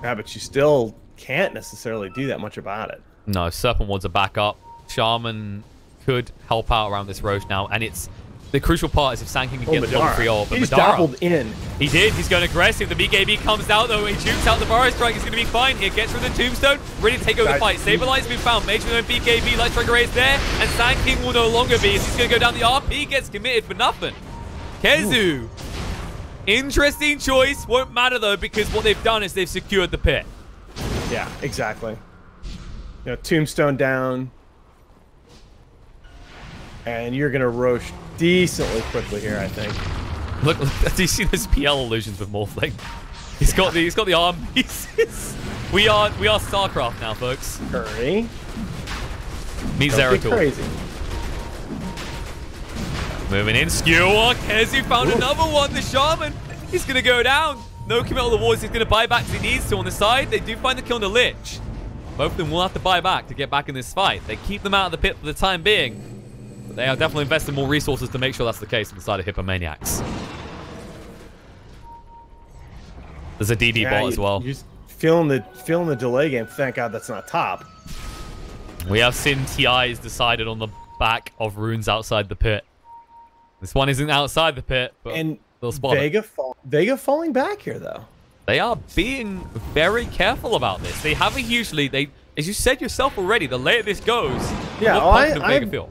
Yeah, but you still can't necessarily do that much about it. No, Serpent Ward's a backup. Shaman could help out around this Roche now, and it's the crucial part is if Sand King can get the level 3 ult. But he's dabbled in. He did. He's going aggressive. The BKB comes out, though. He shoots out the Burrow Strike. He's going to be fine here. Gets through the Tombstone. Ready to take over the fight. Saberlight's been found. Major no BKB. Light Striker is there. And Sand King will no longer be. He's going to go down. The RP gets committed for nothing. Kezu. Interesting choice. Won't matter, though, because what they've done is they've secured the pit. Yeah, exactly. You know, Tombstone down. And you're going to Roche decently quickly here, I think. Look, do you see those PL illusions with Morphling? He's got the arm pieces. We are StarCraft now, folks. Curry. Meet Zeratul. Crazy. Moving in, skewer. Kezu found another one. The Shaman. He's going to go down. No commit on the wards. He's going to buy back as he needs to on the side. They do find the kill on the Lich. Both of them will have to buy back to get back in this fight. They keep them out of the pit for the time being. But they are definitely investing more resources to make sure that's the case on the side of Hippomaniacs. There's a DD bot as well. You're just feeling the delay game. Thank God that's not top. We have seen TIs decided on the back of runes outside the pit. This one isn't outside the pit, but they'll spot it. Vega falling back here, though. They are being very careful about this. They have a huge lead. They, as you said yourself already, the later this goes, yeah, the more Vega feel.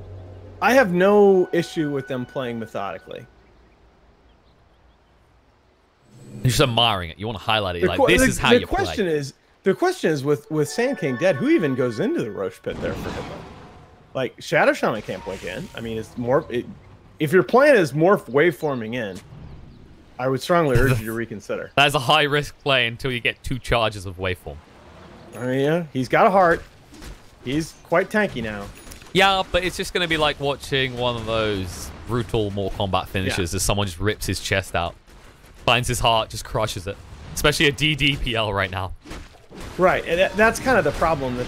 I have no issue with them playing methodically. You're just admiring it. You want to highlight it. Like, this is how you play. The question is with Sand King dead, who even goes into the Roche pit there for Hippo? Like, Shadow Shaman can't blink in. I mean, it's more... if your plan is morph waveforming in, I would strongly urge you to reconsider. That is a high-risk play until you get 2 charges of waveform. I mean, yeah, he's got a heart. He's quite tanky now. Yeah, but it's just going to be like watching one of those brutal Mortal Kombat finishes as someone just rips his chest out, finds his heart, just crushes it. Especially a DDPL right now. Right, and that's kind of the problem, that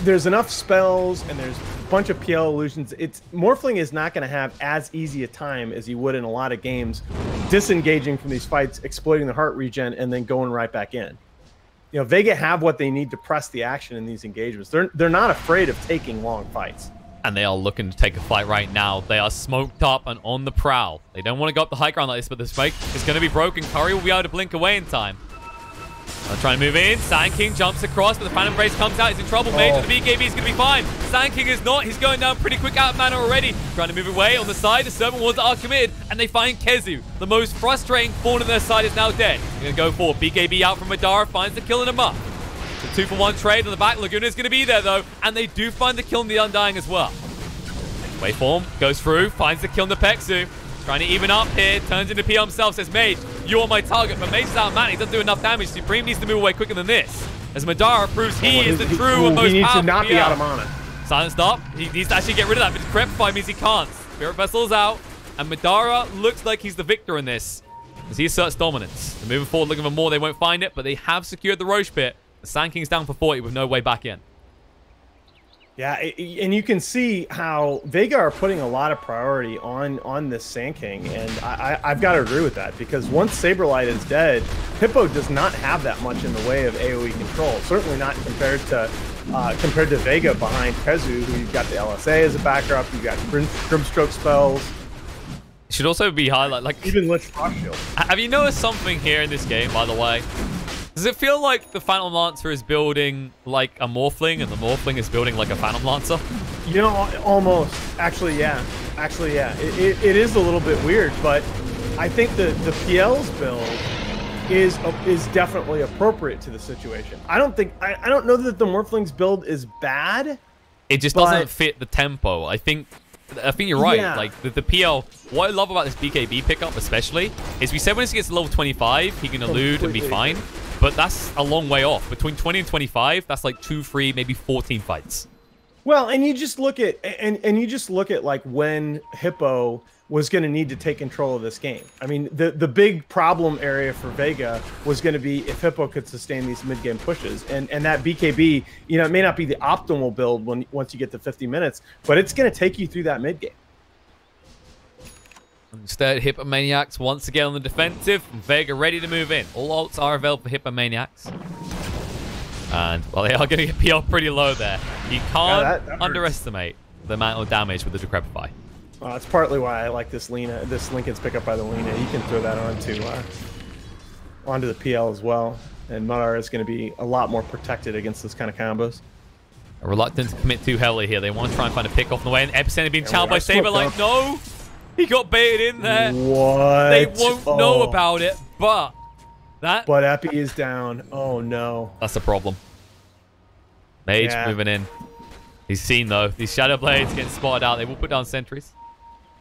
there's enough spells and there's a bunch of PL illusions. Morphling is not going to have as easy a time as he would in a lot of games disengaging from these fights, exploiting the heart regen, and then going right back in. You know, Vega have what they need to press the action in these engagements. They're not afraid of taking long fights. And they are looking to take a fight right now. They are smoked up and on the prowl. They don't want to go up the high ground like this, but the spike is going to be broken. Curry will be able to blink away in time. They're trying to move in. Sand King jumps across, but the Phantom Brace comes out. He's in trouble. Major, the BKB is going to be fine. Sand King is not. He's going down pretty quick out of mana already. Trying to move away on the side. The Serpent Wards are committed, and they find Kezu. The most frustrating fawn on their side is now dead. They're going to go for BKB out from Madara. Finds the kill in him up. The 2-for-1 trade on the back. Laguna is going to be there, though, and they do find the kill in the Undying as well. Waveform goes through. Finds the kill in the Pexu. Trying to even up here, turns into PL himself, says, Mage, you're my target. But Mage's out of mana, he doesn't do enough damage. Supreme needs to move away quicker than this. As Madara proves he is the true and most powerful. He needs to not be out of mana. Silenced up. He needs to actually get rid of that, but Crepify means he can't. Spirit Vessel's out, and Madara looks like he's the victor in this, as he asserts dominance. They're moving forward, looking for more. They won't find it, but they have secured the Roche pit. The Sand King's down for 40 with no way back in. Yeah, and you can see how Vega are putting a lot of priority on this Sand King, and I've got to agree with that, because once Saberlight is dead, Hippo does not have that much in the way of AoE control. Certainly not compared to Vega behind Kezu, who you've got the LSA as a backup, you've got Grimstroke spells. It should also be highlighted, like even Lich Frost Shield. Have you noticed something here in this game, by the way? Does it feel like the Phantom Lancer is building like a Morphling and the Morphling is building like a Phantom Lancer? You know, almost. Actually, yeah. Actually, yeah, it is a little bit weird, but I think the PL's build is definitely appropriate to the situation. I don't know that the Morphling's build is bad. It just doesn't fit the tempo. I think you're right. Yeah. Like the PL, what I love about this BKB pickup especially is we said when he gets to level 25, he can elude and be fine. But that's a long way off. Between 20 and 25, that's like 2, 3, maybe 14 fights. Well, and you just look at like when Hippo was going to need to take control of this game. I mean, the big problem area for Vega was going to be if Hippo could sustain these mid-game pushes. And that BKB, you know, it may not be the optimal build once you get to 50 minutes, but it's going to take you through that mid-game. Instead, Hippomaniacs once again on the defensive. Vega ready to move in. All ults are available for Hippomaniacs. And, well, they are going to get PL pretty low there. You can't underestimate the amount of damage with the Decrepify. It's partly why I like this Linken's pickup by the Lina. You can throw that onto the PL as well. And Mudar is going to be a lot more protected against those kind of combos. Reluctant to commit too heavily here. They want to try and find a pick off the way. And Epicenter being challenged by Saber. Like, no! He got baited in there. What? They won't know about it, but... But Epi is down. Oh, no. That's a problem. Mage moving in. He's seen, though. These Shadow Blades getting spotted out. They will put down sentries.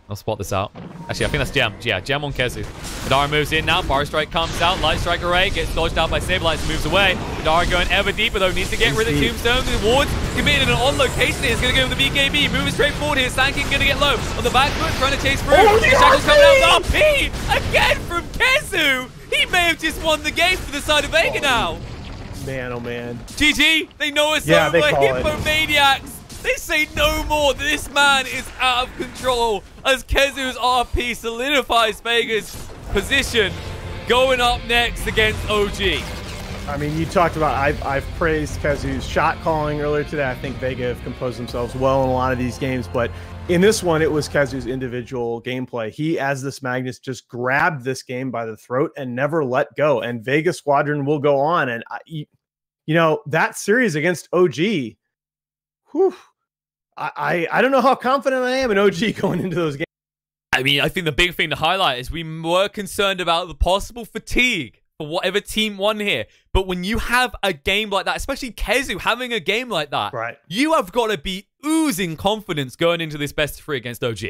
I'll spot this out. Actually, I think that's Gem. Yeah, Gem on Kezu. Kadara moves in now. Bar Strike comes out. Light Strike Array gets dodged out by Saberlight. Moves away. Kadara going ever deeper, though. Needs to get rid of Tombstone. The wards committed in an on location. He's going to go with the BKB. Moving straight forward here. Sanking going to get low. On the back foot, trying to chase through. The Shackle's coming out. RP! Again from Kezu! He may have just won the game for the side of Vega now. Man, oh man. GG. They know it's over. Hippomaniacs. They say no more. This man is out of control as Kezu's RP solidifies Vega's position going up next against OG. I mean, you talked about, I've praised Kezu's shot calling earlier today. I think Vega have composed themselves well in a lot of these games, but in this one, it was Kezu's individual gameplay. He, as this Magnus, just grabbed this game by the throat and never let go. And Vega Squadron will go on. And, you know, that series against OG, whew, I don't know how confident I am in OG going into those games. I mean, I think the big thing to highlight is we were concerned about the possible fatigue for whatever team won here. But when you have a game like that, especially Kezu having a game like that, right, you have got to be oozing confidence going into this best of 3 against OG.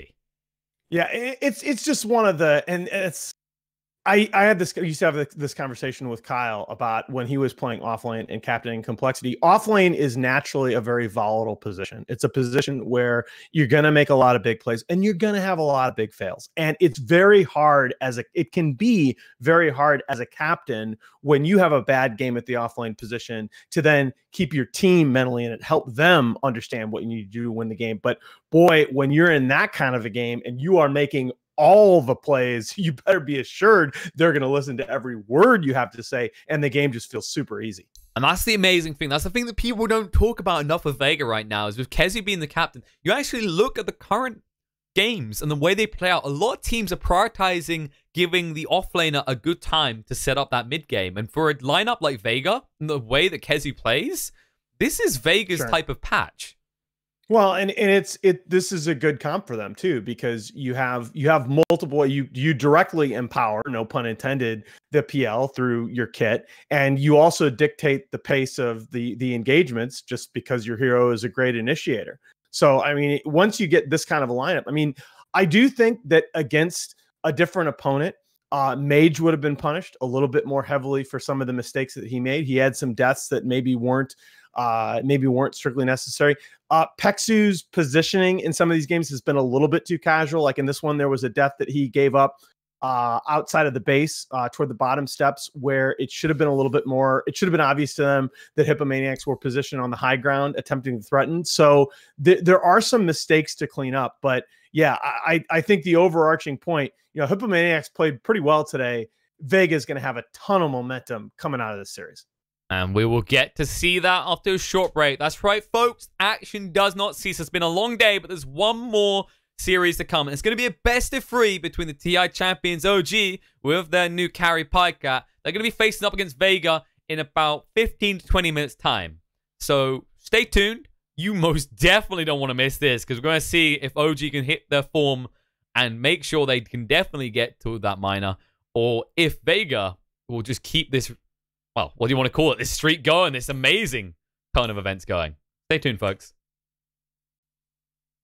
Yeah, it's just one of the, and it's, I used to have this conversation with Kyle about when he was playing offlane and captaining Complexity. Offlane is naturally a very volatile position. It's a position where you're going to make a lot of big plays and you're going to have a lot of big fails. And it's very hard it can be very hard as a captain when you have a bad game at the offlane position to then keep your team mentally in it, help them understand what you need to do to win the game. But boy, when you're in that kind of a game and you are making all the plays, you better be assured they're going to listen to every word you have to say, and the game just feels super easy. And that's the amazing thing. That's the thing that people don't talk about enough with Vega right now, is with Kezu being the captain, you actually look at the current games and the way they play out. A lot of teams are prioritizing giving the offlaner a good time to set up that mid game. And for a lineup like Vega, and the way that Kezu plays, this is Vega's type of patch. Well, and this is a good comp for them too, because you have multiple, you directly empower, no pun intended, the PL through your kit, and you also dictate the pace of the engagements just because your hero is a great initiator. So I mean, once you get this kind of a lineup, I mean, I do think that against a different opponent, Mage would have been punished a little bit more heavily for some of the mistakes that he made. He had some deaths that maybe weren't strictly necessary. Pexu's positioning in some of these games has been a little bit too casual. Like in this one, there was a death that he gave up outside of the base toward the bottom steps where it should have been a little bit more. It should have been obvious to them that Hippomaniacs were positioned on the high ground attempting to threaten. So there are some mistakes to clean up. But yeah, I think the overarching point, you know, Hippomaniacs played pretty well today. Vega is going to have a ton of momentum coming out of this series. And we will get to see that after a short break. That's right, folks. Action does not cease. It's been a long day, but there's one more series to come. And it's going to be a best of 3 between the TI champions OG with their new carry Pycat. They're going to be facing up against Vega in about 15 to 20 minutes time. So stay tuned. you most definitely don't want to miss this, because we're going to see if OG can hit their form and make sure they can definitely get to that minor, or if Vega will just keep this, well, what do you want to call it, this streak going, this amazing kind of events going. Stay tuned, folks.